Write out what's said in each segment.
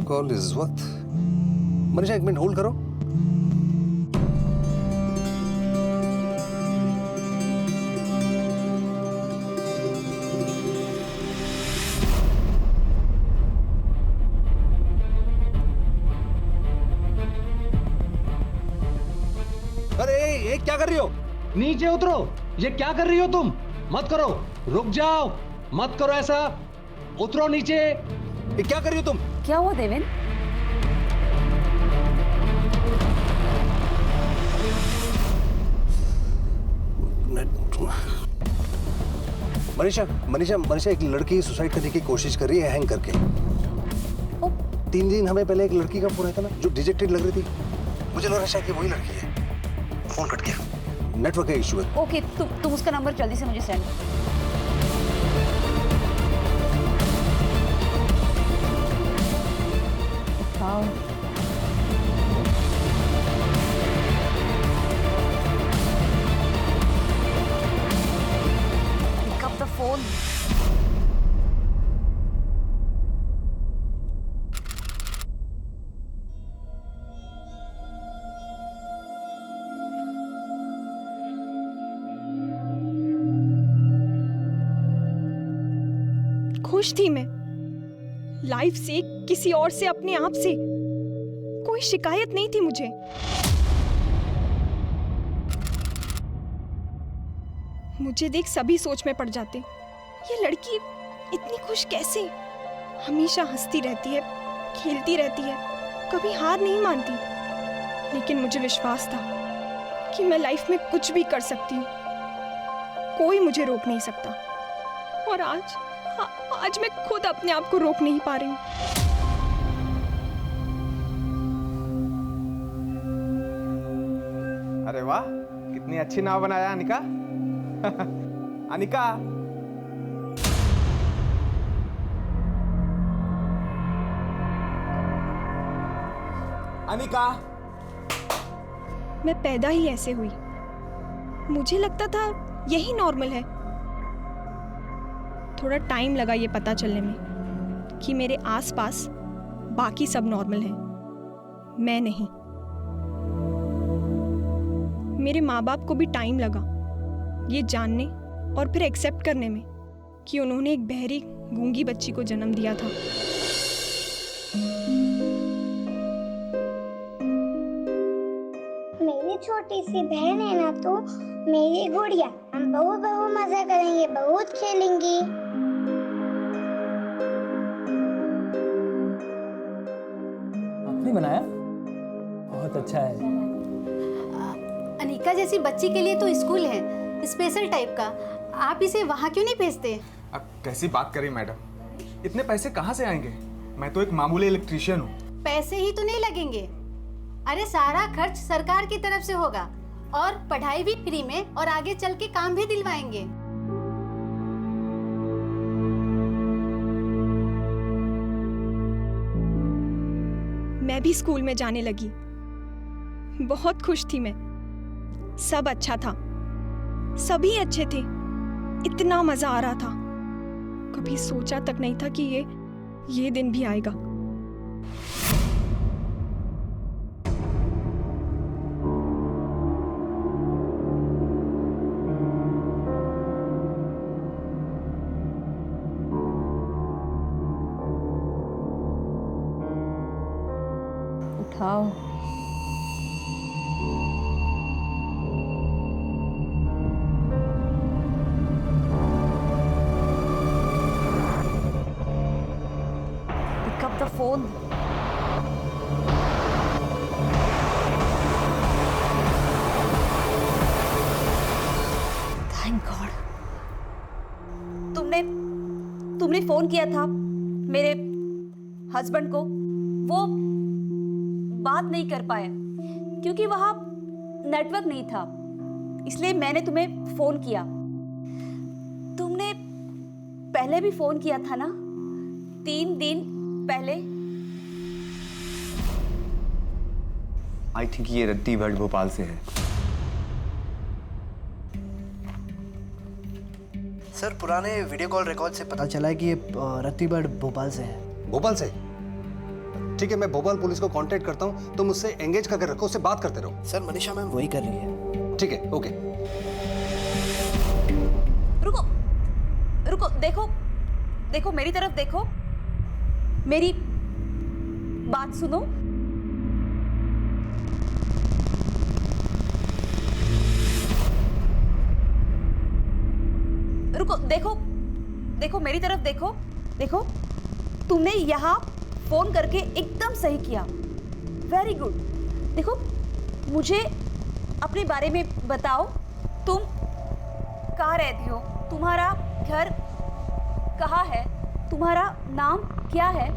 Call इस वक्त। Manisha 1 minute hold करो। अरे ये क्या कर रही हो? नीचे उतरो। ये क्या कर रही हो तुम? मत करो, रुक जाओ, मत करो ऐसा। उतरो नीचे। ये क्या कर रही हो तुम? क्या हुआ देवेन? मनीषा मनीषा मनीषा एक लड़की सुसाइड करने की कोशिश कर रही है हैंग करके। 3 दिन हमें पहले एक लड़की का फोन आया था ना जो डिजेक्टेड लग रही थी। मुझे लग रहा है शायद वही लड़की है। फोन कट गया, नेटवर्क का इशू है। ओके, तुम उसका नंबर जल्दी से मुझे send. Pick up the phone. खुश थी मैं लाइफ से, किसी और से, अपने आप से। कोई शिकायत नहीं थी मुझे। मुझे देख सभी सोच में पड़ जाते, ये लड़की इतनी खुश कैसे? हमेशा हंसती रहती है, खेलती रहती है, कभी हार नहीं मानती। लेकिन मुझे विश्वास था कि मैं लाइफ में कुछ भी कर सकती हूँ, कोई मुझे रोक नहीं सकता। और आज मैं खुद अपने आप को रोक नहीं पा रही हूँ। अरे वाह, कितनी अच्छी नाव बनाया अनिका। अनिका, अनिका। मैं पैदा ही ऐसे हुई। मुझे लगता था यही नॉर्मल है। थोड़ा टाइम लगा ये पता चलने में कि मेरे आसपास बाकी सब नॉर्मल हैं, मैं नहीं। मेरे माँ बाप को भी टाइम लगा ये जानने और फिर एक्सेप्ट करने में कि उन्होंने एक बहरी गूंगी बच्ची को जन्म दिया था। मेरी छोटी सी बहन है ना तो मेरी गुड़िया। हम बहु मजा करेंगे, बहुत खेलेंगे। आपने बनाया? बहुत अच्छा है। अनिका जैसी बच्ची के लिए तो स्कूल है स्पेशल टाइप का। आप इसे वहाँ क्यों नहीं भेजते? अब कैसी बात करी मैडम, इतने पैसे कहाँ से आएंगे? मैं तो एक मामूली इलेक्ट्रीशियन हूँ। पैसे ही तो नहीं लगेंगे। अरे सारा खर्च सरकार की तरफ से होगा और पढ़ाई भी फ्री में और आगे चल के काम भी दिलवाएंगे। मैं भी स्कूल में जाने लगी। बहुत खुश थी मैं। सब अच्छा था, सभी अच्छे थे, इतना मजा आ रहा था। कभी सोचा तक नहीं था कि ये दिन भी आएगा। उठाओ। Pick up the phone. Thank God. तुमने फोन किया था मेरे हस्बैंड को। वो बात नहीं कर पाया क्योंकि वहां नेटवर्क नहीं था, इसलिए मैंने तुम्हें फोन किया। तुमने पहले भी फोन किया था ना, 3 दिन पहले। आई थिंक ये रत्ती भट्ट भोपाल से है। सर, पुराने वीडियो कॉल रिकॉर्ड से पता चला है कि ये रत्ती भट्ट भोपाल से है। भोपाल से? ठीक है, मैं भोपाल पुलिस को कांटेक्ट करता हूँ, तुम उससे एंगेज करके रखो, उससे बात करते रहो। सर मनीषा मैम वही कर रही है। ठीक है, ओके। रुको रुको, देखो देखो मेरी तरफ देखो, मेरी बात सुनो। रुको, देखो देखो मेरी तरफ देखो, देखो तुमने यहाँ फोन करके एकदम सही किया, वेरी गुड। देखो मुझे अपने बारे में बताओ, तुम कहाँ रहती हो, तुम्हारा घर कहाँ है, तुम्हारा नाम क्या है?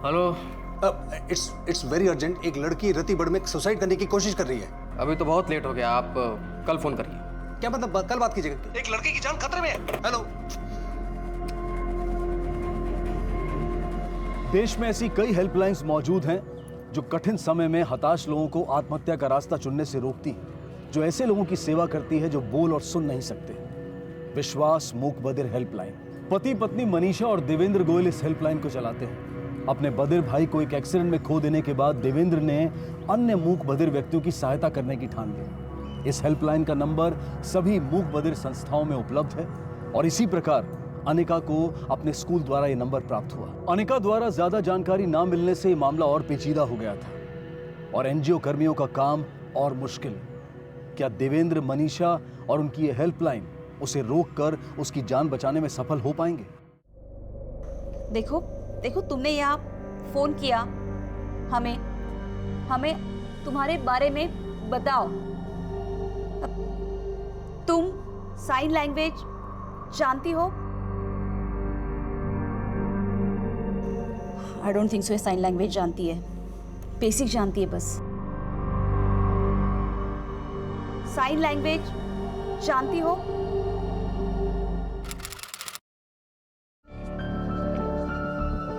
हेलो। It's very urgent. एक लड़की रतिबड़ में सुसाइड करने की कोशिश कर रही है। अभी तो बहुत लेट हो गया, आप कल फोन करिए। क्या मतलब? कल बात कीजिएगा। एक लड़की की जान खतरे में है। हेलो। देश में ऐसी कई हेल्पलाइंस मौजूद हैं जो कठिन समय में हताश लोगों को आत्महत्या का रास्ता चुनने से रोकती है, जो ऐसे लोगों की सेवा करती है जो बोल और सुन नहीं सकते। विश्वास मूक बधिर हेल्पलाइन। पति पत्नी मनीषा और देवेंद्र गोयल इस हेल्पलाइन को चलाते हैं। अपने बधिर भाई को एक एक्सीडेंट में खो देने के बाद देवेंद्र ने अन्य मूक बधिर व्यक्तियों की सहायता करने की ठान ली। इस हेल्पलाइन का नंबर सभी मूक बधिर संस्थाओं में उपलब्ध है और इसी प्रकार अनिका को अपने स्कूल द्वारा यह नंबर प्राप्त हुआ। अनिका द्वारा ज्यादा जानकारी ना मिलने से मामला और पेचीदा हो गया था और एनजीओ कर्मियों का काम और मुश्किल। क्या देवेंद्र, मनीषा और उनकी ये हेल्पलाइन उसे रोककर उसकी जान बचाने में सफल हो पाएंगे? देखो देखो तुमने यहाँ फोन किया, हमें तुम्हारे बारे में बताओ। तुम साइन लैंग्वेज जानती हो? I don't think so sine language जानती है, बेसिक जानती है बस। साइन लैंग्वेज जानती हो?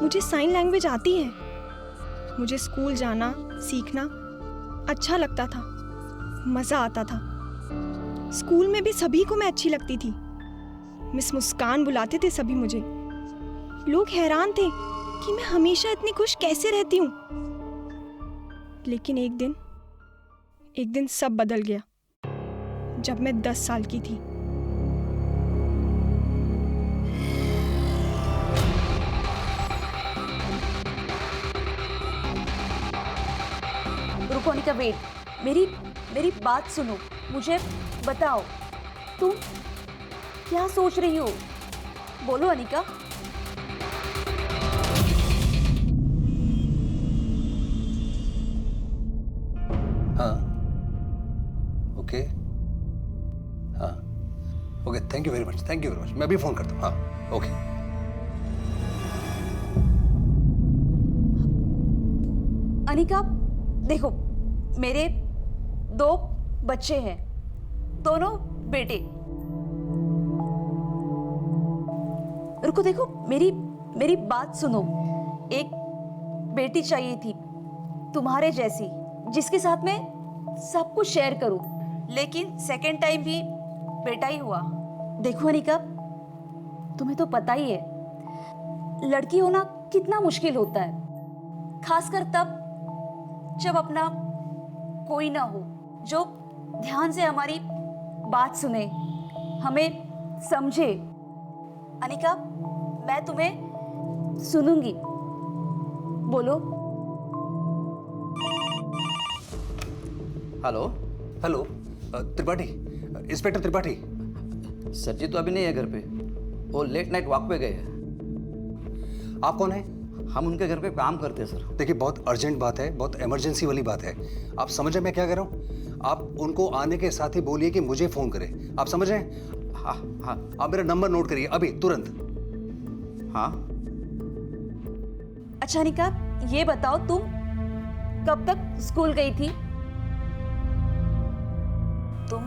मुझे साइन लैंग्वेज आती है। मुझे स्कूल जाना, सीखना अच्छा लगता था, मज़ा आता था। स्कूल में भी सभी को मैं अच्छी लगती थी। मिस मुस्कान बुलाते थे सभी मुझे। लोग हैरान थे कि मैं हमेशा इतनी खुश कैसे रहती हूँ। लेकिन एक दिन सब बदल गया जब मैं 10 साल की थी। रुको अनिका, वेट, मेरी बात सुनो, मुझे बताओ तुम क्या सोच रही हो, बोलो अनिका। हाँ, ओके, हाँ, okay, thank you very much, मैं भी फोन करता हूँ। हाँ, ओके। अनिका देखो, मेरे 2 बच्चे हैं, दोनों बेटे। रुको, देखो मेरी बात सुनो। एक बेटी चाहिए थी तुम्हारे जैसी, जिसके साथ मैं सब कुछ शेयर करूं, लेकिन सेकेंड टाइम भी बेटा ही हुआ। देखो अनिका, तुम्हें तो पता ही है लड़की होना कितना मुश्किल होता है, खासकर तब जब अपना कोई ना हो जो ध्यान से हमारी बात सुने, हमें समझे। अनिका, मैं तुम्हें सुनूंगी, बोलो। Hello. Hello, Tripathi, inspector Tripathi. Sir ji तो अभी नहीं है घर पे, वो लेट नाइट वॉक पे गए हैं। आप कौन हैं? हम उनके घर पे काम करते हैं सर। देखिए, बहुत अर्जेंट बात है, बहुत इमरजेंसी वाली बात है। आप समझ रहे मैं क्या कह रहा हूँ? आप उनको आने के साथ ही बोलिए कि मुझे फोन करें। आप समझ रहे हैं? हाँ हाँ। आप मेरा नंबर नोट करिए अभी, तुरंत। हाँ। अच्छा अनिका, ये बताओ तुम कब तक स्कूल गई थी? तुम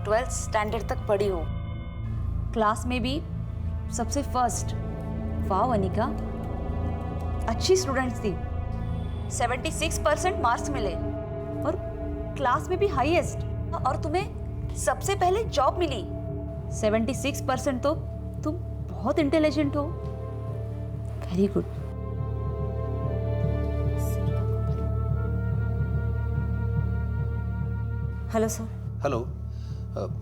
12th स्टैंडर्ड तक पढ़ी हो, क्लास में भी सबसे फर्स्ट, वाह अनिका, अच्छी स्टूडेंट्स थी। 76% मार्क्स मिले और क्लास में भी हाईएस्ट, और तुम्हें सबसे पहले जॉब मिली। 76% तो तुम बहुत इंटेलिजेंट हो। Very good. Hello sir. Hello.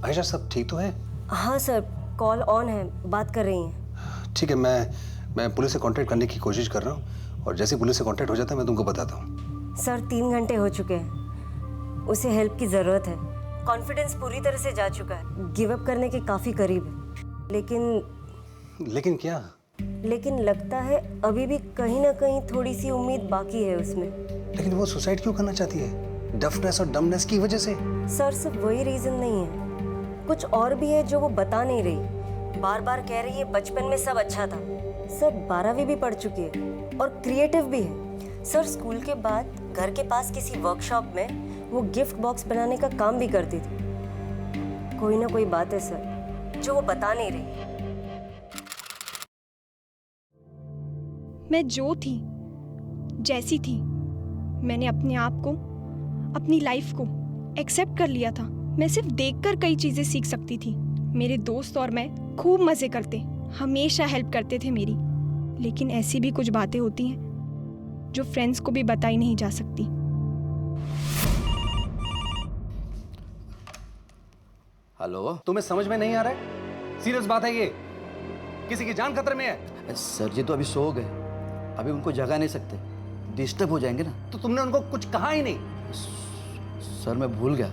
Ayesha, सब ठीक तो है? हाँ सर, कॉल ऑन है, बात कर रही हैं। ठीक है, मैं पुलिस से कांटेक्ट करने की कोशिश कर रहा हूँ, और जैसे पुलिस से कांटेक्ट हो जाता है मैं तुमको बताता हूँ। सर 3 घंटे हो चुके हैं, उसे हेल्प की ज़रूरत है। कॉन्फिडेंस पूरी तरह से जा चुका है, गिव अप करने के काफ़ी करीब है। लेकिन क्या? लेकिन लगता है अभी भी कहीं ना कहीं थोड़ी सी उम्मीद बाकी है उसमें। लेकिन वो सुसाइड क्यों करना चाहती है? डफनेस और डमनेस की वजह से? सर सिर्फ वही रीज़न नहीं है, कुछ और भी है जो वो बता नहीं रही। बार बार कह रही है बचपन में सब अच्छा था। सर 12वीं भी पढ़ चुकी है और क्रिएटिव भी है। सर स्कूल के बाद घर के पास किसी वर्कशॉप में वो गिफ्ट बॉक्स बनाने का काम भी करती थी। कोई ना कोई बात है सर जो वो बता नहीं रही। मैं जो थी, जैसी थी, मैंने अपने आप को, अपनी लाइफ को एक्सेप्ट कर लिया था। मैं सिर्फ देखकर कई चीजें सीख सकती थी। मेरे दोस्त और मैं खूब मजे करते, हमेशा हेल्प करते थे मेरी। लेकिन ऐसी भी कुछ बातें होती हैं जो फ्रेंड्स को भी बताई नहीं जा सकती। हेलो, तुम्हें समझ में नहीं आ रहा है? सीरियस बात है ये, किसी की जान खतरे में है। सर जी तो अभी सो गए, अभी उनको जगा नहीं सकते, डिस्टर्ब हो जाएंगे ना। तो तुमने उनको कुछ कहा ही नहीं? सर मैं भूल गया।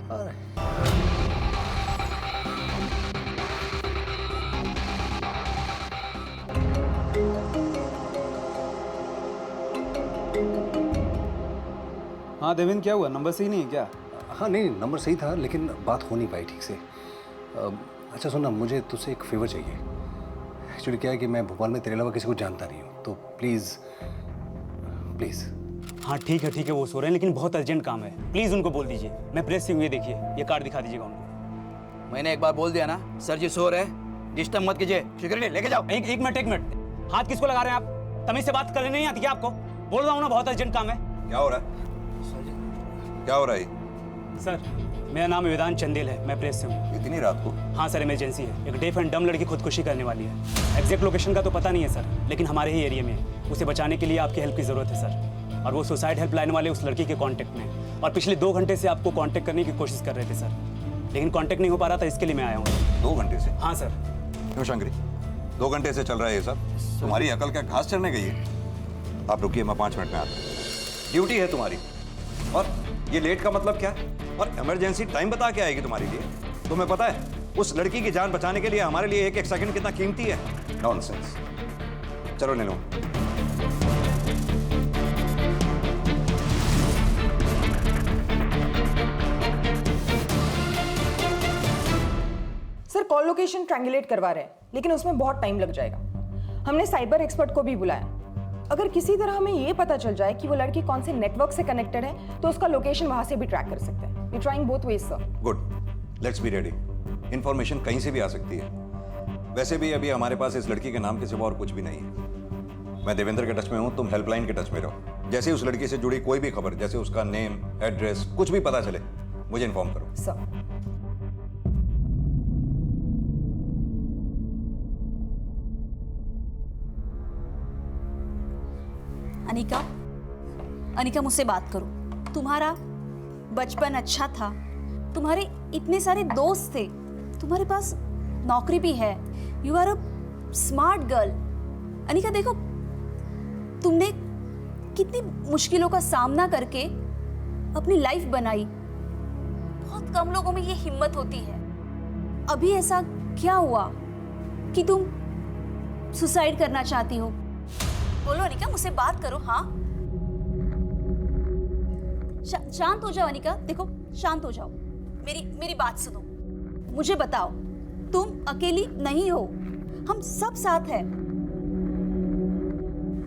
हाँ देवेंद्र, क्या हुआ? नंबर सही नहीं है क्या? हाँ नहीं, नंबर सही था लेकिन बात हो नहीं पाई ठीक से। अच्छा सुनना, मुझे तुझसे एक फेवर चाहिए। एक्चुअली क्या है कि मैं भोपाल में तेरे अलावा किसी को जानता नहीं हूँ, तो प्लीज़ प्लीज़। हाँ ठीक है, वो सो रहे हैं लेकिन बहुत अर्जेंट काम है, प्लीज़ उनको बोल दीजिए। मैं प्रेस से हुए, देखिए ये कार्ड दिखा दीजिएगा उनको। मैंने एक बार बोल दिया ना, सर जी सो रहे हैं, डिस्टर्ब मत कीजिए। सिक्योरिटी लेके जाओ। एक मिनट, हाथ किसको लगा रहे हैं आप? तमीज से बात करने नहीं आती क्या आपको? बोल रहा हूँ ना, बहुत अर्जेंट काम है। क्या हो रहा है? क्या हो रहा है? सर मेरा नाम वेदांत चंदेल है, मैं प्रेस से हूँ। इतनी रात को? हाँ सर, इमरजेंसी है। एक डेफ एंड डम लड़की खुदकुशी करने वाली है। एग्जैक्ट लोकेशन का तो पता नहीं है सर, लेकिन हमारे ही एरिया में है। उसे बचाने के लिए आपकी हेल्प की ज़रूरत है सर। और वो सुसाइड हेल्पलाइन वाले उस लड़की के कांटेक्ट में है, और पिछले 2 घंटे से आपको कांटेक्ट करने की कोशिश कर रहे थे सर, लेकिन कांटेक्ट नहीं हो पा रहा था, इसके लिए मैं आया हूँ। 2 घंटे से? हाँ सर। क्यों शंकरी, 2 घंटे से चल रहा है ये सब? तुम्हारी अकल क्या घास चढ़ने गई है? आप रुकिए, मैं 5 मिनट में आता हूँ। ड्यूटी है तुम्हारी, और ये लेट का मतलब क्या? और इमरजेंसी टाइम बता के आएगी तुम्हारे लिए? तुम्हें पता है उस लड़की की जान बचाने के लिए हमारे लिए एक सेकंड कितना कीमती है? नॉनसेंस। चलो ले लो। सर कॉल लोकेशन ट्रायंगुलेट करवा रहे हैं, लेकिन उसमें बहुत टाइम लग जाएगा। हमने साइबर एक्सपर्ट को भी बुलाया। अगर किसी तरह हमें ये पता चल जाए कि वो लड़की कौन से नेटवर्क से कनेक्टेड है, तो उसका लोकेशन वहां से भी ट्रैक कर सकते हैं। We trying both ways sir. Good, let's be ready. Information कहीं से भी आ सकती है। वैसे भी अभी हमारे पास इस लड़की के नाम के सिवा और कुछ भी नहीं है। मैं देवेंद्र के टच में हूँ, तुम हेल्पलाइन के टच में रहो। जैसे उस लड़की से जुड़ी कोई भी खबर, जैसे उसका नेम, एड्रेस, कुछ भी पता चले, मुझे इन्फॉर्म करो। सर। अनिका मुझसे बात करो। तुम्हारा बचपन अच्छा था, तुम्हारे इतने सारे दोस्त थे, तुम्हारे पास नौकरी भी है, you are a smart girl. Anika देखो, तुमने कितनी मुश्किलों का सामना करके अपनी लाइफ बनाई। बहुत कम लोगों में ये हिम्मत होती है। अभी ऐसा क्या हुआ कि तुम सुसाइड करना चाहती हो? बोलो अनिका, मुझसे बात करो। हाँ, शांत हो जाओ अनिका। देखो, शांत हो जाओ, मेरी बात सुनो, मुझे बताओ, तुम अकेली नहीं हो, हम सब साथ हैं।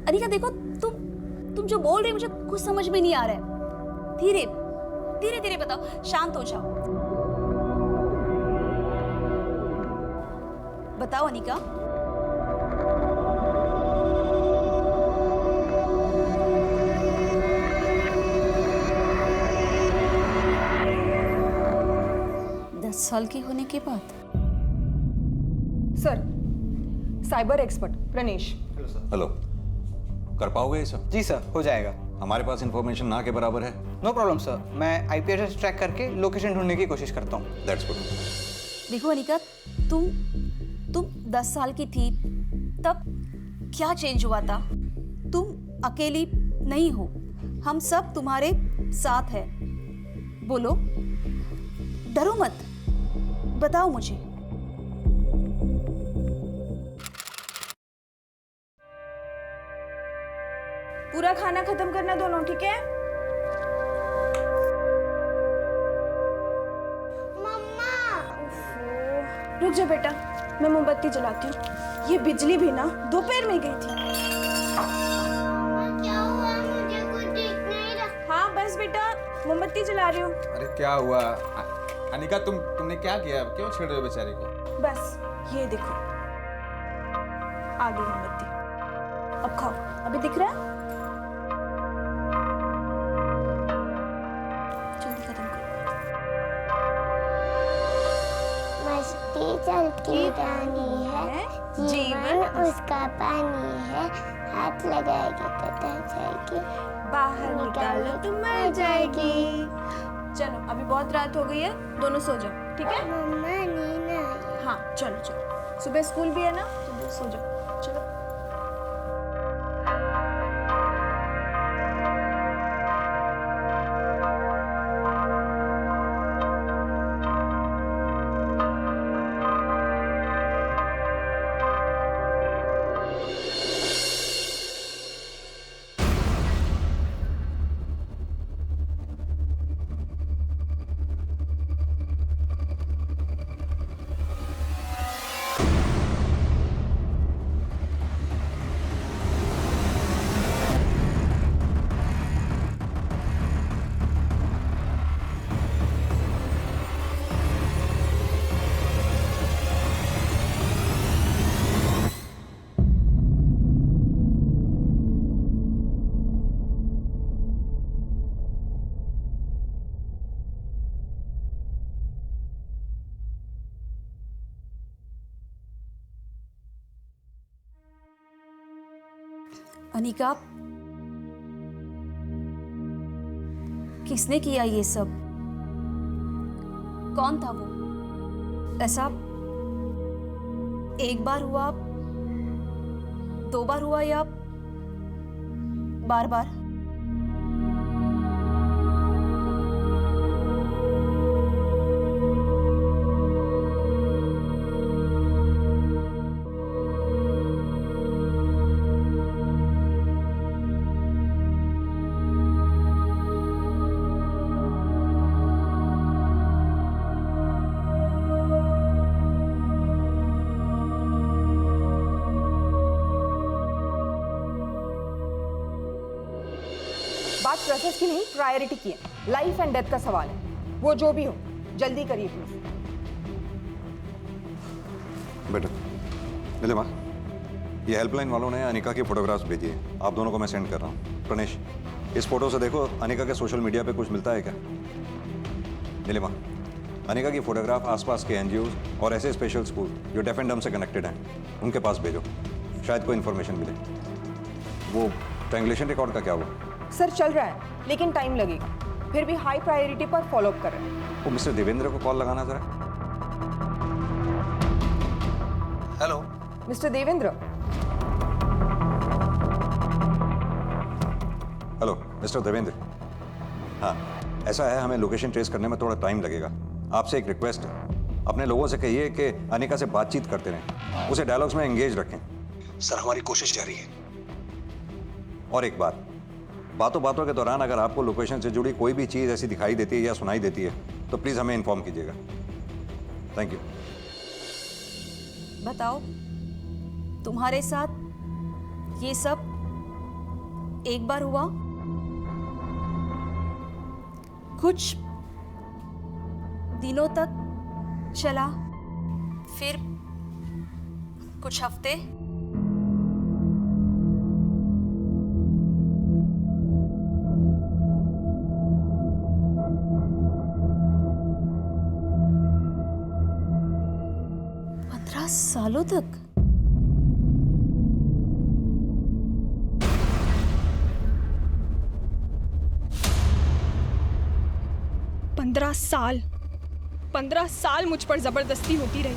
अनिका देखो, तुम जो बोल रहे हो मुझे कुछ समझ में नहीं आ रहा है। धीरे धीरे धीरे बताओ, शांत हो जाओ। बताओ अनिका। साल की होने के बाद? Sir, cyber expert Pranesh. Hello, कर पाओगे ये सब? जी सर, हो जाएगा। हमारे पास इंफॉर्मेशन ना के बराबर है। नो प्रॉब्लम सर, मैं आईपी एड्रेस ट्रैक करके लोकेशन ढूंढने की कोशिश करता हूँ। That's good. देखो अनिका, तुम 10 साल की थी तब क्या चेंज हुआ था? तुम अकेली नहीं हो, हम सब तुम्हारे साथ हैं। बोलो, डरो मत, बताओ मुझे। पूरा खाना खत्म करना दोनों, ठीक है? रुक जा बेटा, मैं मोमबत्ती जलाती हूँ। ये बिजली भी ना दोपहर में गई थी। क्या हुआ? मुझे कुछ दिख नहीं रहा। हाँ बस बेटा, मोमबत्ती जला रही हूँ। अरे क्या हुआ अनिका, तुमने क्या किया? क्यों छेड़ रहे हो बेचारे को? बस ये देखो, आ गई मोमबत्ती। अब खाओ, अभी दिख रहा है? जल्दी खत्म करो। मस्ती चलती रानी है, जीवन उसका पानी है। हाथ लगाएगी तो डर जाएगी, बाहर निकालो तो मर जाएगी। चलो, अभी बहुत रात हो गई है, दोनों सो जाओ, ठीक है? मम्मा नींद आई। हाँ चलो चलो, सुबह स्कूल भी है ना, तो सो जाओ। चलो। अनिका, किसने किया ये सब? कौन था वो? ऐसा एक बार हुआ, 2 बार हुआ या बार बार? बात प्रोसेस की नहीं, प्रायोरिटी की है। लाइफ एंड डेथ का सवाल है, वो जो भी हो जल्दी करिए प्लीज। बेटा नीलिमा, ये हेल्पलाइन वालों ने अनिका की फोटोग्राफ्स भेजी है, आप दोनों को मैं सेंड कर रहा हूँ। प्रणेश, इस फोटो से देखो अनिका के सोशल मीडिया पे कुछ मिलता है क्या? नीलिमा, अनिका की फोटोग्राफ आसपास के एनजीओ और ऐसे स्पेशल स्कूल जो डेफ एंड डम से कनेक्टेड हैं, उनके पास भेजो, शायद कोई इन्फॉर्मेशन मिले। वो ट्रायंगुलेशन रिकॉर्ड का क्या हुआ? सर चल रहा है, लेकिन टाइम लगेगा। फिर भी हाई प्रायोरिटी पर फॉलोअप कर रहे हैं। वो मिस्टर देवेंद्र को कॉल लगाना जरा। Hello mister Devendra. Hello mister Devendra. हाँ, ऐसा है, हमें लोकेशन ट्रेस करने में थोड़ा टाइम लगेगा। आपसे एक रिक्वेस्ट है, अपने लोगों से कहिए कि अनिका से बातचीत करते रहें, उसे डायलॉग्स में एंगेज रखें। सर, हमारी कोशिश जारी है। और एक बात, बातों बातों के दौरान अगर आपको लोकेशन से जुड़ी कोई भी चीज़ ऐसी दिखाई देती है या सुनाई देती है तो प्लीज़ हमें इन्फॉर्म कीजिएगा। Thank you. बताओ, तुम्हारे साथ ये सब एक बार हुआ? कुछ दिनों तक चला, फिर कुछ हफ्ते? सालों तक? 15 साल मुझ पर जबरदस्ती होती रही।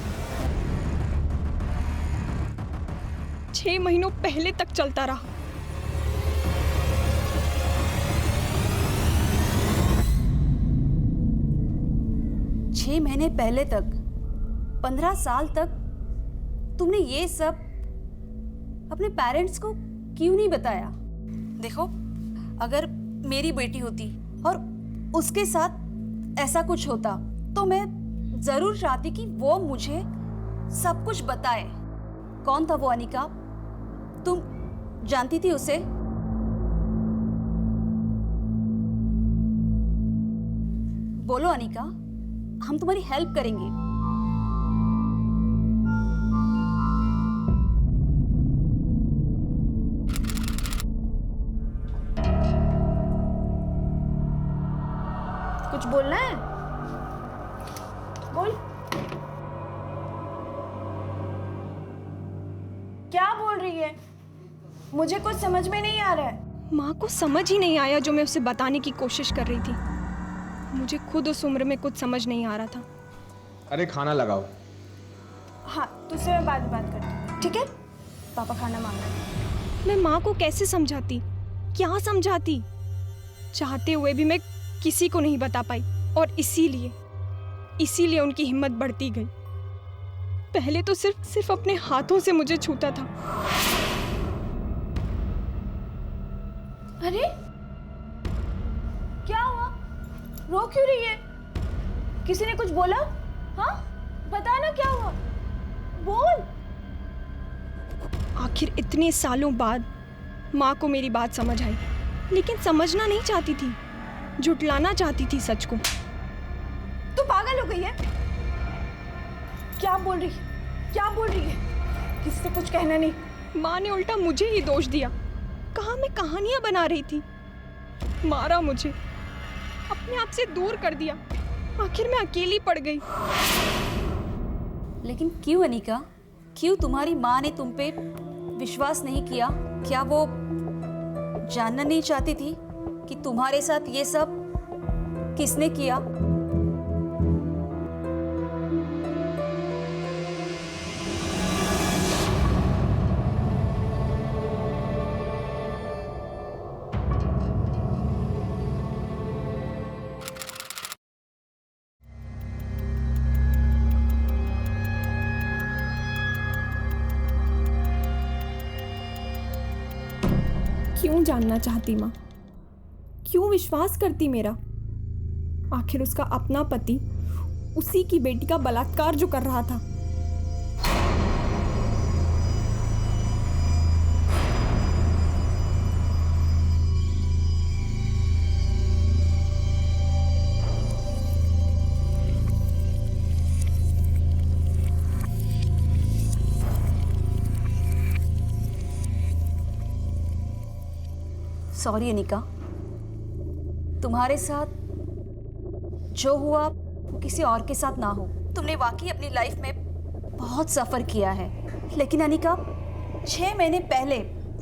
6 महीनों पहले तक चलता रहा। छह महीने पहले तक, 15 साल तक तुमने ये सब अपने पेरेंट्स को क्यों नहीं बताया? देखो, अगर मेरी बेटी होती और उसके साथ ऐसा कुछ होता तो मैं जरूर चाहती कि वो मुझे सब कुछ बताए। कौन था वो अनिका? तुम जानती थी उसे? बोलो अनिका, हम तुम्हारी हेल्प करेंगे। कुछ बोलना है? बोल। क्या बोल रही है? मुझे कुछ समझ में नहीं आ रहा है। माँ को समझ ही नहीं आया जो मैं उसे बताने की कोशिश कर रही थी। मुझे खुद उस उम्र में कुछ समझ नहीं आ रहा था। अरे खाना लगाओ। हाँ, तुझसे मैं बाद में बात करती हूँ, ठीक है? पापा खाना मांग रहे हैं। मैं माँ को कैसे समझाती, क्या समझाती? चाहते हुए भी मैं किसी को नहीं बता पाई और इसीलिए उनकी हिम्मत बढ़ती गई। पहले तो सिर्फ अपने हाथों से मुझे छूता था। अरे क्या हुआ? रो क्यों रही है? किसी ने कुछ बोला? हाँ, बता ना क्या हुआ, बोल। आखिर इतने सालों बाद माँ को मेरी बात समझ आई, लेकिन समझना नहीं चाहती थी, झुटलाना चाहती थी सच को। तू पागल हो गई है? क्या बोल रही है? क्या बोल रही है? किसी से कुछ कहना नहीं। माँ ने उल्टा मुझे ही दोष दिया। कहा मैं कहानियां बना रही थी। मारा मुझे, अपने आप से दूर कर दिया। आखिर मैं अकेली पड़ गई। लेकिन क्यों अनिका? क्यों तुम्हारी माँ ने तुम पे विश्वास नहीं किया? क्या वो जानना नहीं चाहती थी कि तुम्हारे साथ ये सब किसने किया? क्यों जानना चाहती माँ? क्यों विश्वास करती मेरा? आखिर उसका अपना पति उसी की बेटी का बलात्कार जो कर रहा था। सॉरी अनिका, तुम्हारे साथ जो हुआ वो किसी और के साथ ना हो। तुमने वाकई अपनी लाइफ में बहुत सफ़र किया है, लेकिन अनिका 6 महीने पहले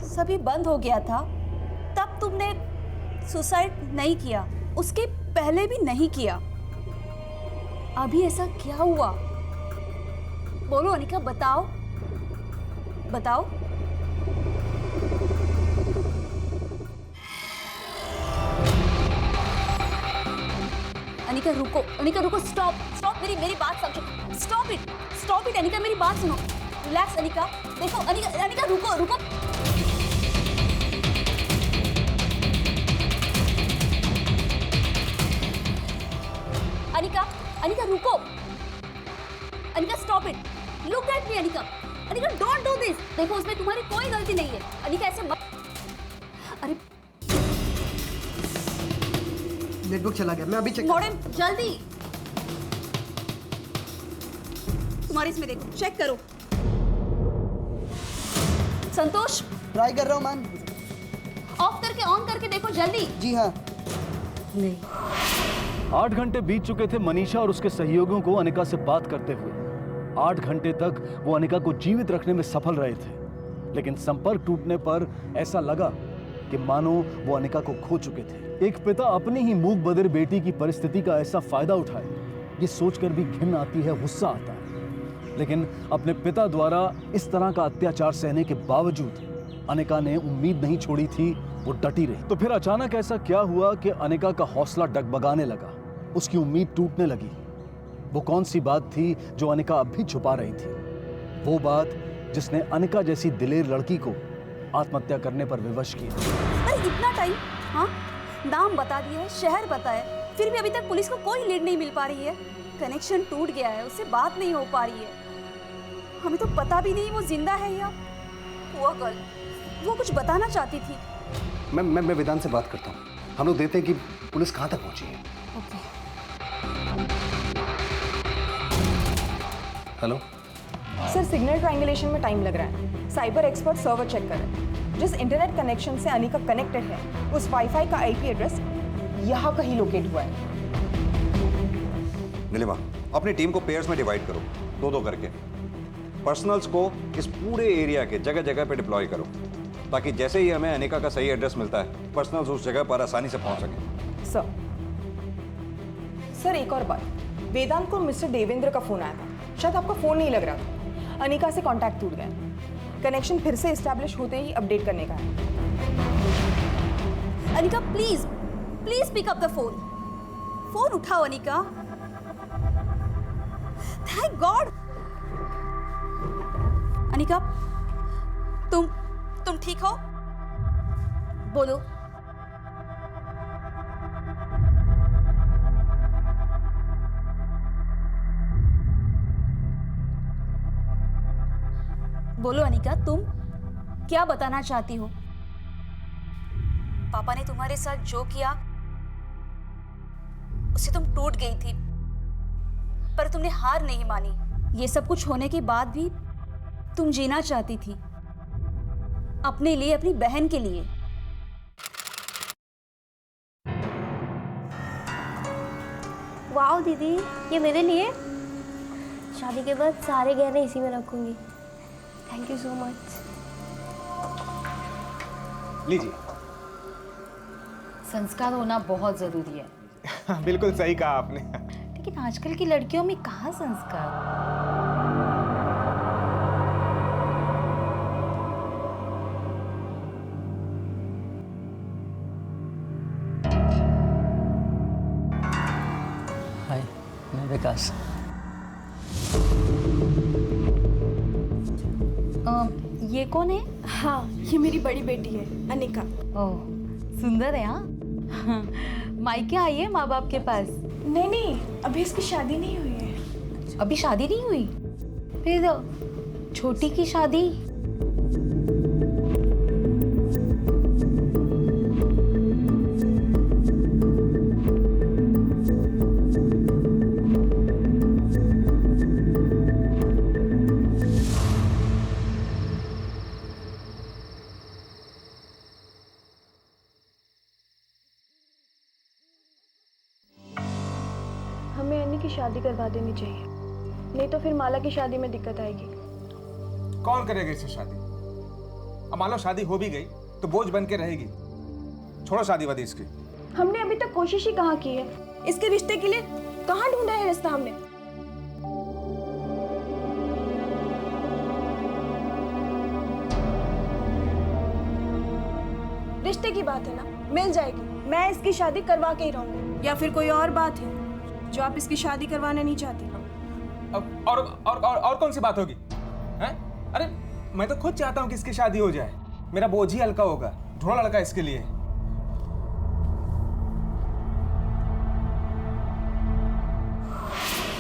सभी बंद हो गया था, तब तुमने सुसाइड नहीं किया, उसके पहले भी नहीं किया। अभी ऐसा क्या हुआ? बोलो अनिका, बताओ बताओ। अनिका रुको, स्टॉप, मेरी बात समझो। स्टॉप इट अनिका, मेरी बात सुनो। रिलैक्स अनिका। देखो अनिका रुको। अनिका रुको। Anika stop it. Look at me Anika don't do this. देखो, उसमें तुम्हारी कोई गलती नहीं है। अनिका ऐसे मत। अरे नेटवर्क चला गया, मैं अभी चेक। मॉडम जल्दी, तुम्हारे इसमें देखो, चेक करो। संतोष, ट्राई कर रहा हूँ मैम। ऑफ करके ऑन करके देखो जल्दी। जी हाँ। नहीं। 8 घंटे बीत चुके थे मनीषा और उसके सहयोगियों को अनिका से बात करते हुए। 8 घंटे तक वो अनिका को जीवित रखने में सफल रहे थे, लेकिन संपर्क टूटने पर ऐसा लगा कि मानो वो अनिका को खो चुके थे। एक पिता अपनी ही मूक बधिर बेटी की परिस्थिति का ऐसा फायदा उठाए, ये सोचकर भी घिन आती है, गुस्सा आता है। लेकिन अपने पिता द्वारा इस तरह का अत्याचार सहने के बावजूद अनिका ने उम्मीद नहीं छोड़ी थी, वो डटी रही। तो फिर अचानक ऐसा क्या हुआ कि अनिका का हौसला डगमगाने लगा, उसकी उम्मीद टूटने लगी। वो कौन सी बात थी जो अनिका अब भी छुपा रही थी? वो बात जिसने अनिका जैसी दिलेर लड़की को आत्महत्या करने पर विवश किया। अरे इतना टाइम, हाँ, नाम बता दिया है, शहर बताया, फिर भी अभी तक पुलिस को कोई लीड नहीं मिल पा रही है। कनेक्शन टूट गया है, उससे बात नहीं हो पा रही है। हमें तो पता भी नहीं वो जिंदा है या हुआ गर्ल, वो कुछ बताना चाहती थी। मैं वेदांत से बात करता हूँ, हम लोग देखते हैं कि पुलिस कहाँ तक पहुँची है। हेलो सर, सिग्नल ट्रायंगुलेशन में टाइम लग रहा है। साइबर एक्सपर्ट सर्वर चेक कर रहे हैं। जिस इंटरनेट कनेक्शन से अनिका कनेक्टेड है, उस वाईफाई का आईपी एड्रेस यहाँ कहीं लोकेट हुआ है। नीलिमा, अपनी टीम को पेयर्स में डिवाइड करो, 2-2 करके। पर्सनल्स को इस पूरे एरिया के जगह जगह पे डिप्लॉय करो, ताकि जैसे ही हमें अनिका का सही एड्रेस मिलता है, पर्सनल्स उस जगह पर आसानी से पहुंच सकें। सर, एक और बात, वेदांत को मिस्टर देवेंद्र का फोन आया था। शायद आपका फोन नहीं लग रहा था। अनिका से कांटेक्ट टूट गया। कनेक्शन फिर से एस्टैब्लिश होते ही अपडेट करने का है। Anika please please pick up the phone. Phone उठाओ अनिका। Thank God. अनिका, तुम ठीक हो? बोलो। बोलो अनिका, तुम क्या बताना चाहती हो? पापा ने तुम्हारे साथ जो किया उससे तुम टूट गई थी, पर तुमने हार नहीं मानी। ये सब कुछ होने के बाद भी तुम जीना चाहती थी, अपने लिए, अपनी बहन के लिए। वाओ दीदी, ये मेरे लिए। शादी के बाद सारे गहने इसी में रखूंगी। Thank you so much. लीजिए। संस्कार होना बहुत जरूरी है। बिल्कुल सही कहा आपने। लेकिन आजकल की लड़कियों में कहाँ संस्कार? हाय, मैं विकास। ये कौन है? हाँ, ये मेरी बड़ी बेटी है, अनिका। ओह, सुंदर है। हाँ, मायके आई है माँ बाप के पास? नहीं, अभी इसकी शादी नहीं हुई है। अभी शादी नहीं हुई? फिर छोटी की शादी? हमें अन्नी की शादी करवा देनी चाहिए, नहीं तो फिर माला की शादी में दिक्कत आएगी। कौन करेगा इससे शादी? अब मान लो शादी हो भी गई तो बोझ बन के रहेगी। छोड़ो शादी वादी इसकी। हमने अभी तक कोशिश ही कहाँ की है इसके रिश्ते के लिए? कहाँ ढूंढा है रिश्ता हमने? रिश्ते की बात है ना, मिल जाएगी। मैं इसकी शादी करवा के ही रहूंगी। या फिर कोई और बात है जो आप इसकी शादी करवाना नहीं चाहती? अब और कौन सी बात होगी? हैं? अरे मैं तो खुद चाहता हूँ कि इसकी शादी हो जाए, मेरा बोझ ही हल्का होगा। ढूंढो लड़का इसके लिए।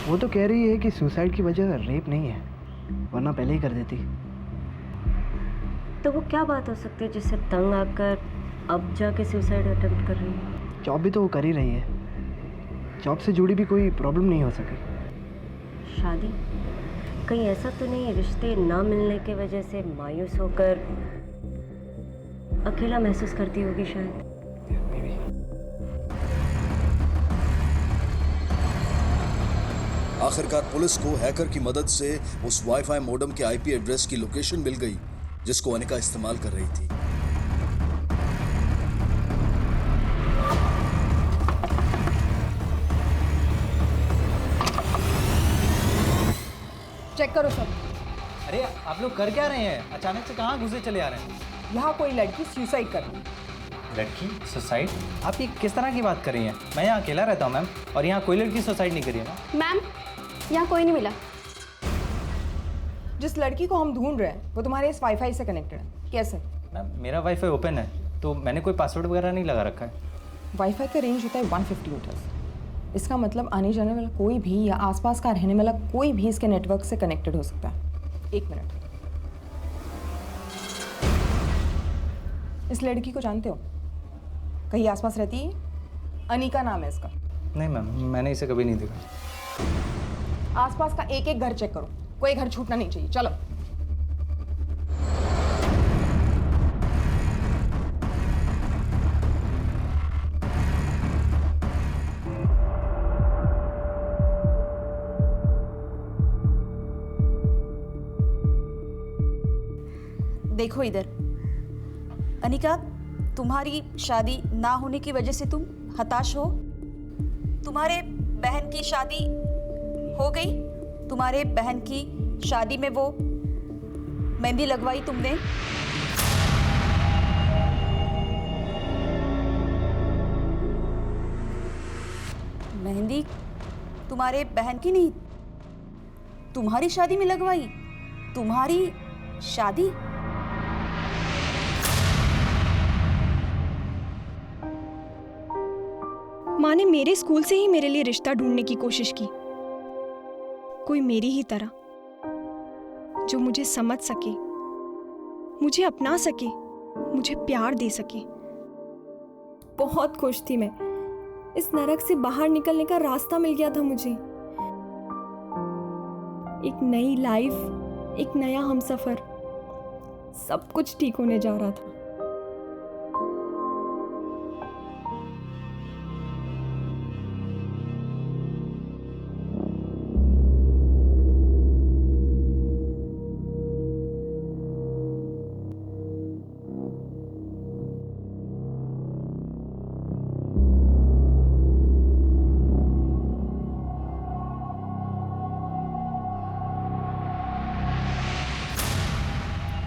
वो तो कह रही है कि सुसाइड की वजह रेप नहीं है, वरना पहले ही कर देती। तो वो क्या बात हो सकती है जिससे तंग आकर अब जाके सुसाइड अटेम्प्ट कर रही है? जॉब भी तो वो कर ही रही है, जॉब से जुड़ी भी कोई प्रॉब्लम नहीं हो सकी। शादी? कहीं ऐसा तो नहीं रिश्ते ना मिलने की वजह से मायूस होकर अकेला महसूस करती होगी शायद। आखिरकार पुलिस को हैकर की मदद से उस वाईफाई मॉडेम के आईपी एड्रेस की लोकेशन मिल गई जिसको अनिका इस्तेमाल कर रही थी। चेक करो सब। अरे आप लोग कर क्या रहे हैं? अचानक से कहाँ घुसे चले आ रहे हैं? यहाँ कोई लड़की सुसाइड कर रही है। लड़की सुसाइड? आप ये किस तरह की बात कर रही हैं? मैं यहाँ अकेला रहता हूँ मैम, और यहाँ कोई लड़की सुसाइड नहीं करी है ना। मैम यहाँ कोई नहीं मिला। जिस लड़की को हम ढूंढ रहे हैं वो तुम्हारे इस वाईफाई से कनेक्टेड है। कैसे? मैम मेरा वाईफाई ओपन है, तो मैंने कोई पासवर्ड वगैरह नहीं लगा रखा है। वाईफाई का रेंज होता है 150 मीटर्स। इसका मतलब आने जाने वाला कोई भी या आसपास का रहने वाला कोई भी इसके नेटवर्क से कनेक्टेड हो सकता है। 1 मिनट। इस लड़की को जानते हो? कहीं आसपास रहती है? अनिका नाम है इसका। नहीं मैम, मैंने इसे कभी नहीं देखा। आसपास का एक एक घर चेक करो, कोई घर छूटना नहीं चाहिए। चलो। देखो इधर, अनिका, तुम्हारी शादी ना होने की वजह से तुम हताश हो। तुम्हारे बहन की शादी हो गई, तुम्हारे बहन की शादी में वो मेहंदी लगवाई तुमने। मेहंदी तुम्हारे बहन की नहीं, तुम्हारी शादी में लगवाई। तुम्हारी शादी? माँ ने मेरे स्कूल से ही मेरे लिए रिश्ता ढूंढने की कोशिश की, कोई मेरी ही तरह, जो मुझे समझ सके, मुझे अपना सके, मुझे प्यार दे सके। बहुत खुश थी मैं। इस नरक से बाहर निकलने का रास्ता मिल गया था मुझे। एक नई लाइफ, एक नया हमसफर, सब कुछ ठीक होने जा रहा था।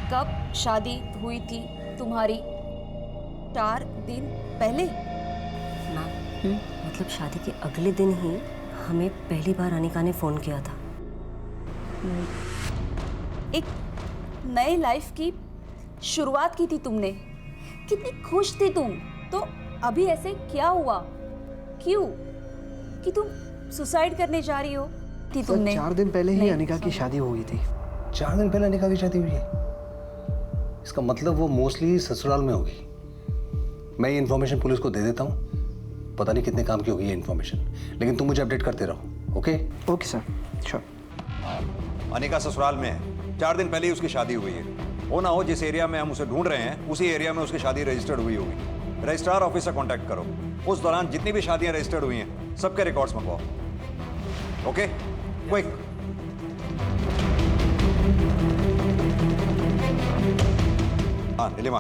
कब शादी हुई थी तुम्हारी? 4 दिन पहले? मतलब शादी के अगले दिन ही हमें पहली बार अनिका ने फ़ोन किया था। एक नए लाइफ की शुरुआत की थी तुमने। कितनी खुश थी तुम। तो अभी ऐसे क्या हुआ? क्यों कि तुम सुसाइड करने जा रही हो? थी तुमने 4 दिन पहले ही अनिका की शादी हो गई थी। 4 दिन पहले अनिका की शादी हुई है? इसका मतलब वो मोस्टली ससुराल में होगी। मैं ये इन्फॉर्मेशन पुलिस को दे देता हूँ। पता नहीं कितने काम की होगी ये इन्फॉर्मेशन, लेकिन तुम मुझे अपडेट करते रहो। Okay? Okay sir, sure. Anika ससुराल में है। 4 दिन पहले ही उसकी शादी हुई है। हो ना हो जिस एरिया में हम उसे ढूंढ रहे हैं उसी एरिया में उसकी शादी रजिस्टर्ड हुई होगी। रजिस्ट्रार ऑफिस से कॉन्टैक्ट करो। उस दौरान जितनी भी शादियां रजिस्टर्ड हुई हैं सबके रिकॉर्ड्स मंगवाओ। ओके? क्विक। हाँ नीलिमा,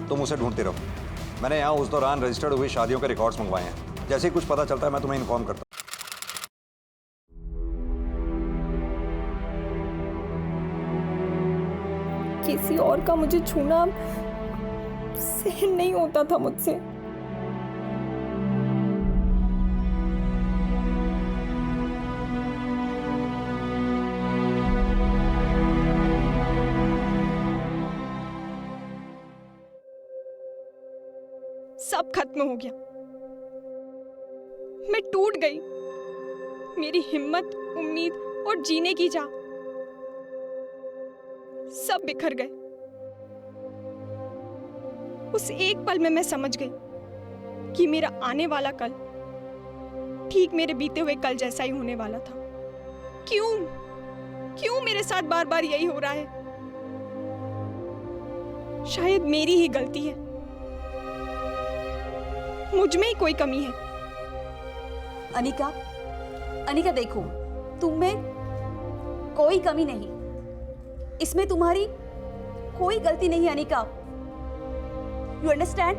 तुम उसे ढूंढते रहो। मैंने यहाँ उस दौरान रजिस्टर्ड हुई शादियों के रिकॉर्ड्स मंगवाए हैं। जैसे ही कुछ पता चलता है मैं तुम्हें इन्फॉर्म करता हूँ। किसी और का मुझे छूना सहन नहीं होता था मुझसे। सब खत्म हो गया। मैं टूट गई। मेरी हिम्मत, उम्मीद और जीने की चाह सब बिखर गए। उस एक पल में मैं समझ गई कि मेरा आने वाला कल ठीक मेरे बीते हुए कल जैसा ही होने वाला था। क्यों मेरे साथ बार बार यही हो रहा है? शायद मेरी ही गलती है, मुझ में ही कोई कमी है। अनिका, अनिका देखो, तुम में कोई कमी नहीं, इसमें तुम्हारी कोई गलती नहीं अनिका। You understand?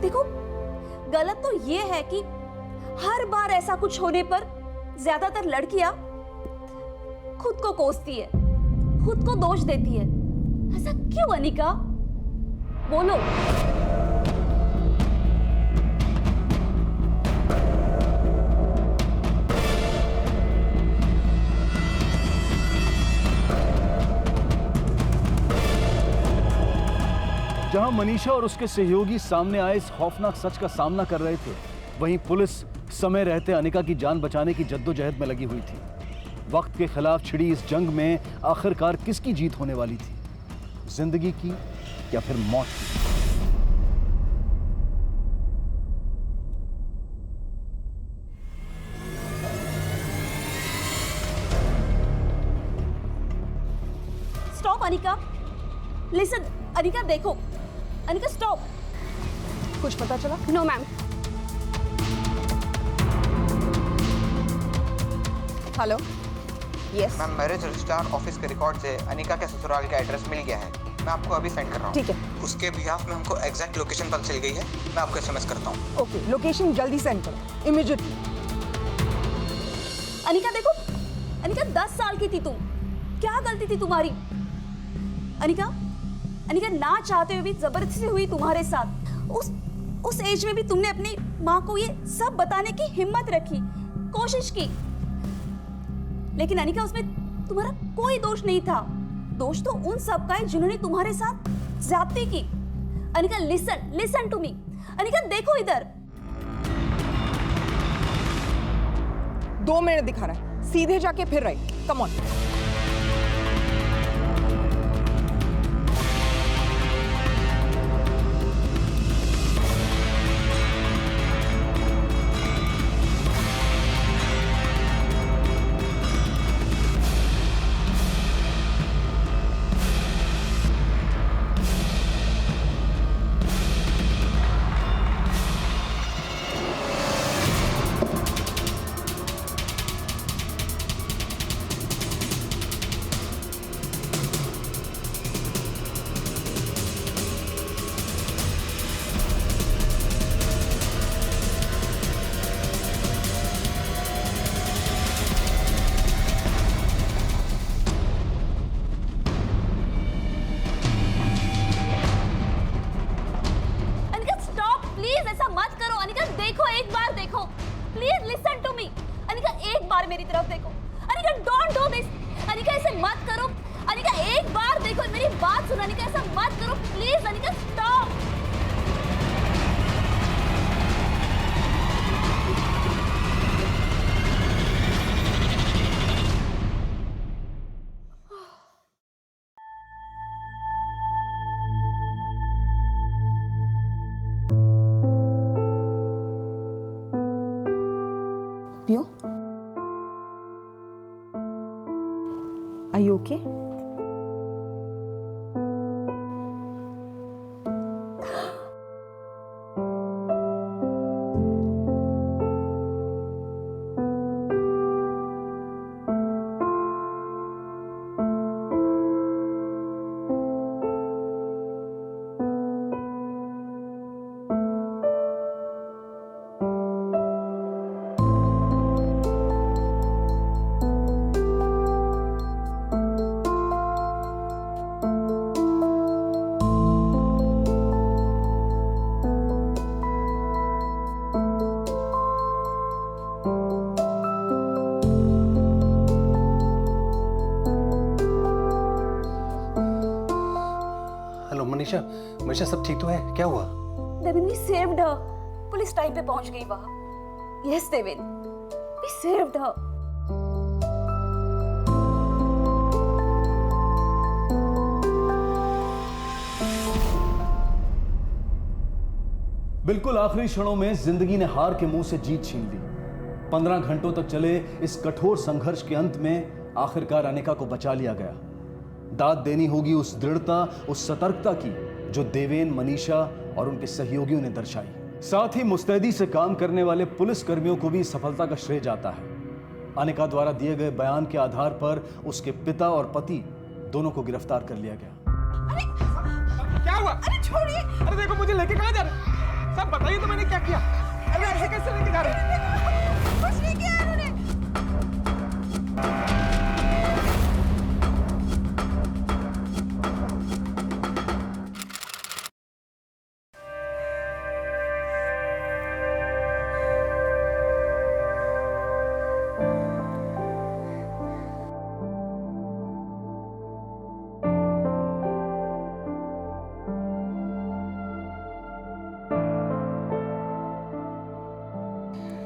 देखो, गलत तो ये है कि हर बार ऐसा कुछ होने पर ज्यादातर लड़कियां खुद को कोसती है, खुद को दोष देती है। ऐसा क्यों अनिका? बोलो। जहां मनीषा और उसके सहयोगी सामने आए इस खौफनाक सच का सामना कर रहे थे, वहीं पुलिस समय रहते अनिका की जान बचाने की जद्दोजहद में लगी हुई थी। वक्त के खिलाफ छिड़ी इस जंग में आखिरकार किसकी जीत होने वाली थी? जिंदगी की या फिर मौत की? स्टॉप अनिका, लिसन अनिका, देखो अनिका, स्टॉप। कुछ पता चला? No ma'am. Hello, yes ma'am, marriage registrar office के रिकॉर्ड से अनिका के ससुराल का एड्रेस मिल गया है। मैं आपको अभी सेंड कर रहा हूँ। ठीक है। उसके बिहाफ में हमको एग्जैक्ट लोकेशन पता चल गई है। मैं आपको एसएमएस करता हूँ। ओके, लोकेशन जल्दी सेंड करो, इमीडिएटली। अनिका देखो, अनिका 10 साल की थी तुम, क्या गलती थी तुम्हारी? अनिका, अनिका ना चाहते हुए भी जबरदस्ती हुई तुम्हारे साथ। उस एज में भी तुमने अपनी माँ को ये सब बताने की हिम्मत रखी, कोशिश की, लेकिन अनिका उसमें तुम्हारा कोई दोष नहीं था। दोष तो उन सब का है जिन्होंने तुम्हारे साथ ज्यादती की। Anika listen to me. Anika देखो इधर। 2 मिनट दिखा रहा है, सीधे जाके फिर right, come on. Please listen to me. Anika एक बार मेरी तरफ देखो। Anika don't do this. Anika ऐसे मत करो। अनिका एक बार देखो, मेरी बात सुनो। अनिका ऐसा मत करो प्लीज। अनिका स्टॉप। पियो, are you okay? Manisha, Manisha सब ठीक तो है? क्या हुआ? Devin, we saved her. Police time पे पहुंच गई वहां। Yes, Devin, we saved her. बिल्कुल आखिरी क्षणों में जिंदगी ने हार के मुंह से जीत छीन ली। 15 घंटों तक चले इस कठोर संघर्ष के अंत में आखिरकार अनिका को बचा लिया गया। दाद देनी होगी उस दृढ़ता, उस सतर्कता की जो देवेन, मनीषा और उनके सहयोगियों ने दर्शाई। साथ ही मुस्तैदी से काम करने वाले पुलिस कर्मियों को भी इस सफलता का श्रेय जाता है। अनिका द्वारा दिए गए बयान के आधार पर उसके पिता और पति दोनों को गिरफ्तार कर लिया गया। क्या हुआ? अरे छोड़िए! अरे देखो मुझे लेके कहाँ जा रहे हैं? सब बताइए तो मैंने क्या किया? अरे ऐसे कैसे लेके जा रहे हैं? कुछ नहीं किया इन्होंने।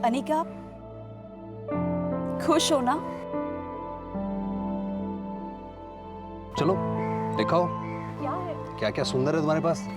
अनिका, खुश हो ना? चलो दिखाओ क्या है? क्या क्या सुंदर है तुम्हारे पास।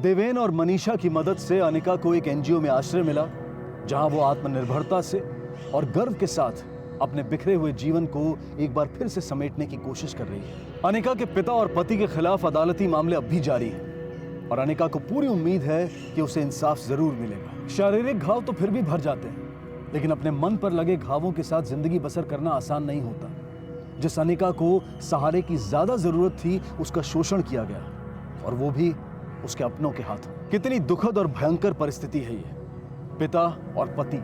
देवेन और मनीषा की मदद से अनिका को एक एनजीओ में आश्रय मिला, जहां वो आत्मनिर्भरता से और गर्व के साथ अपने बिखरे हुए जीवन को एक बार फिर से समेटने की कोशिश कर रही है। अनिका के पिता और पति के खिलाफ अदालती मामले अब भी जारी है और अनिका को पूरी उम्मीद है कि उसे इंसाफ जरूर मिलेगा। शारीरिक घाव तो फिर भी भर जाते हैं, लेकिन अपने मन पर लगे घावों के साथ जिंदगी बसर करना आसान नहीं होता। जिस अनिका को सहारे की ज्यादा जरूरत थी, उसका शोषण किया गया, और वो भी उसके अपनों के हाथों। कितनी दुखद और भयंकर परिस्थिति है ये। पिता और पति,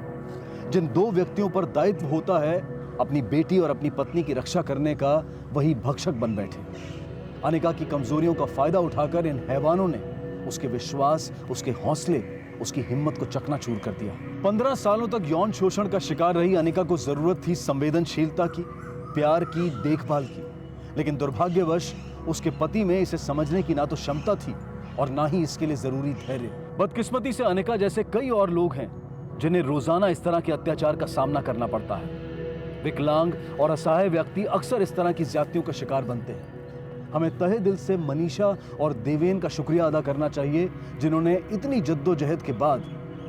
जिन दो व्यक्तियों पर दायित्व होता है अपनी बेटी और अपनी पत्नी की रक्षा करने का, वही भक्षक बन बैठे। अनिका की कमजोरियों का फायदा उठाकर इन हैवानों ने उसके विश्वास, उसके हौसले, उसकी हिम्मत को चकनाचूर कर दिया। 15 सालों तक यौन शोषण का शिकार रही अनिका को जरूरत थी संवेदनशीलता की, प्यार की, देखभाल की, लेकिन दुर्भाग्यवश उसके पति में इसे समझने की ना तो क्षमता थी और ना ही इसके लिए जरूरी धैर्य। बदकिस्मती से अनिका जैसे कई और लोग हैं जिन्हें रोजाना इस तरह के अत्याचार का सामना करना पड़ता है। विकलांग और असहाय व्यक्ति अक्सर इस तरह की ज्यादतियों का शिकार बनते हैं। हमें तहे दिल से मनीषा और देवेन का शुक्रिया अदा करना चाहिए, जिन्होंने इतनी जद्दोजहद के बाद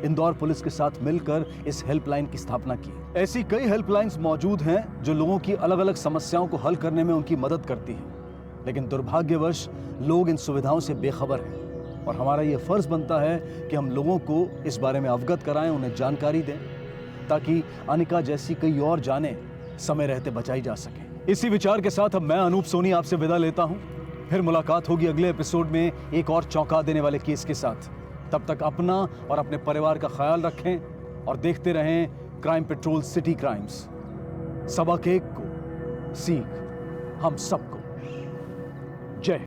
इंदौर पुलिस के साथ मिलकर इस हेल्पलाइन की स्थापना की। ऐसी कई हेल्पलाइंस मौजूद हैं जो लोगों की अलग अलग समस्याओं को हल करने में उनकी मदद करती हैं, लेकिन दुर्भाग्यवश लोग इन सुविधाओं से बेखबर हैं और हमारा ये फर्ज बनता है कि हम लोगों को इस बारे में अवगत कराएं, उन्हें जानकारी दें, ताकि अनिका जैसी कई और जानें समय रहते बचाई जा सके। इसी विचार के साथ अब मैं अनूप सोनी आपसे विदा लेता हूं। फिर मुलाकात होगी अगले एपिसोड में एक और चौंका देने वाले केस के साथ। तब तक अपना और अपने परिवार का ख्याल रखें और देखते रहें क्राइम पेट्रोल सिटी क्राइम्स। सबक एक को सीख हम सबको। जय